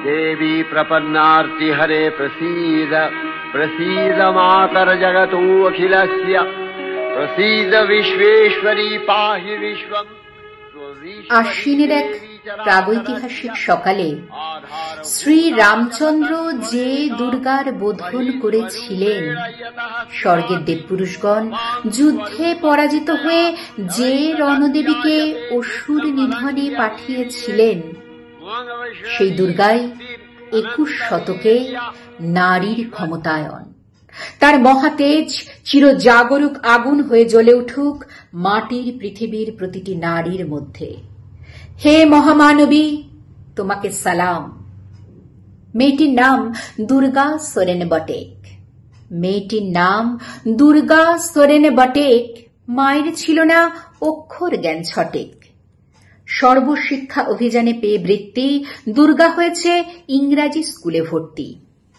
देवी प्रपन्नार्ति हरे प्रसीद प्रसीद मातर जगतो अखिलस्य प्रसीद विश्वेश्वरी पाहि विश्वम। আশ্বিনের এক প্রাগৈতিহাসিক সকালে শ্রী রামচন্দ্র যে দুর্গার বোধন করেছিলেন, স্বর্গের দেবপুরুষগণ যুদ্ধে পরাজিত হয়ে যে রণদেবীকে অসুর নিধনে পাঠিয়েছিলেন, সেই দুর্গাই 21 শতকে নারীর ক্ষমতায়ন। তার মহাতেজ চিরজাগরুক আগুন হয়ে জ্বলে উঠুক মাটির পৃথিবীর প্রতিটি নারীর মধ্যে। হে মহামানবী, তোমাকে সালাম। মেয়েটির নাম দুর্গা সোরেন বটেক। মেয়েটির নাম দুর্গা সোরেন বটেক। মায়ের ছিল না অক্ষর জ্ঞান ছটেক। সর্বশিক্ষা অভিযানে পেয়ে বৃত্তি দুর্গা হয়েছে ইংরাজি স্কুলে ভর্তি।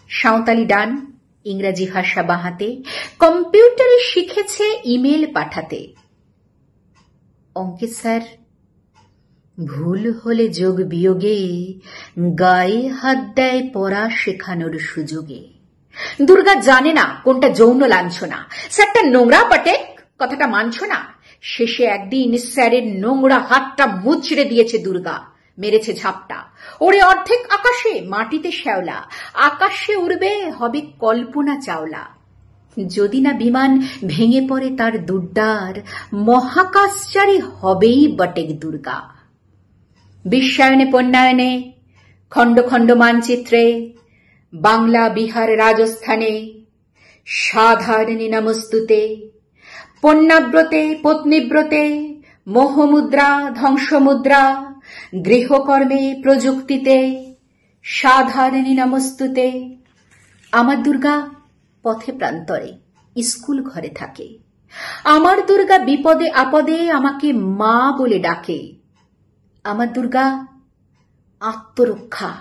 সাঁওতালি ডান, ইংরাজি ভাষা বাঁহাতে, কম্পিউটারে শিখেছে ইমেল পাঠাতে। অঙ্কিত স্যার ভুল হলে যোগ বিয়োগে গায়ে হাত দেয় পড়া শেখানোর সুযোগে। দুর্গা জানে না কোনটা যৌন লাঞ্ছনা। স্যারটা নোংরা বটেক, কথাটা মানছ না। শেষে একদিন স্যারের নোংরা হাতটা মুচড়ে দিয়েছে দুর্গা, মেরেছে ঝাপটা। ওরে অর্ধেক আকাশে, মাটিতে শ্যাওলা। আকাশে উড়বে, হবে কল্পনা চাওলা। যদি না বিমান ভেঙে পড়ে তার দুর্দার, মহাকাশচারী হবেই বটেক দুর্গা। বিশ্বায়নে পণ্যায়নে, খণ্ড খণ্ড মানচিত্রে, বাংলা বিহার রাজস্থানে, সাধারণী নমস্তুতে, পণ্যাব্রতে পত্নীব্রতে, মোহমুদ্রা ধ্বংসমুদ্রা, গৃহকর্মে প্রযুক্তিতে, সাধারণী নমস্তুতে। আমার দুর্গা পথে প্রান্তরে, স্কুল ঘরে থাকে। আমার দুর্গা বিপদে আপদে আমাকে মা বলে ডাকে। আমার দুর্গা আত্মরক্ষা,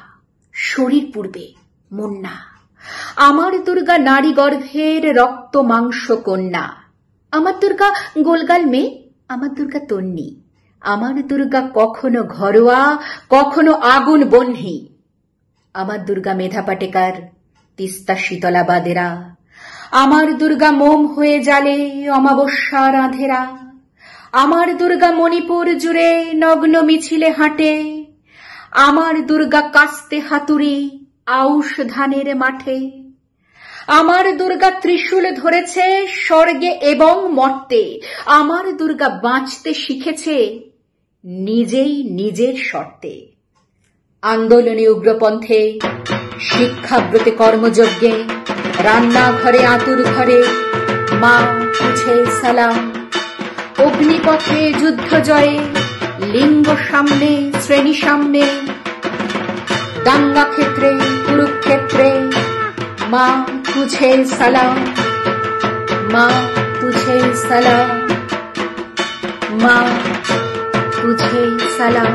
শরীর পূর্বে মন না। আমার দুর্গা নারী গর্ভের রক্ত মাংস কন্যা। আমার দুর্গা গোলগাল মেয়ে, আমার দুর্গা তন্নি। আমার দুর্গা কখনো ঘরোয়া, কখনো আগুন বহ্নি। আমার দুর্গা মেধা পাটেকার, তিস্তা শীতলা বাদেরা। আমার দুর্গা মোম হয়ে জালে অমাবস্যার আঁধেরা। আমার দুর্গা মণিপুর জুড়ে নগ্ন মিছিলে হাঁটে। আমার দুর্গা কাস্তে হাতুড়ি আউশ ধানের মাঠে। আমার দুর্গা ত্রিশূল ধরেছে স্বর্গে এবং মর্তে। আমার দুর্গা বাঁচতে শিখেছে নিজেই নিজের শর্তে। আন্দোলনে উগ্রপন্থে, শিক্ষাব্রতে কর্মযজ্ঞে, রান্নাঘরে আতুর ঘরে, মা তুঝে সালাম। অগ্নিপথে যুদ্ধ জয়ে, লিঙ্গ সামনে শ্রেণী সামনে, দাঙ্গা ক্ষেত্রে কুরুক্ষেত্রে, মা তুঝে সালাম, মা তুঝে সালাম, মা তুঝে সালাম।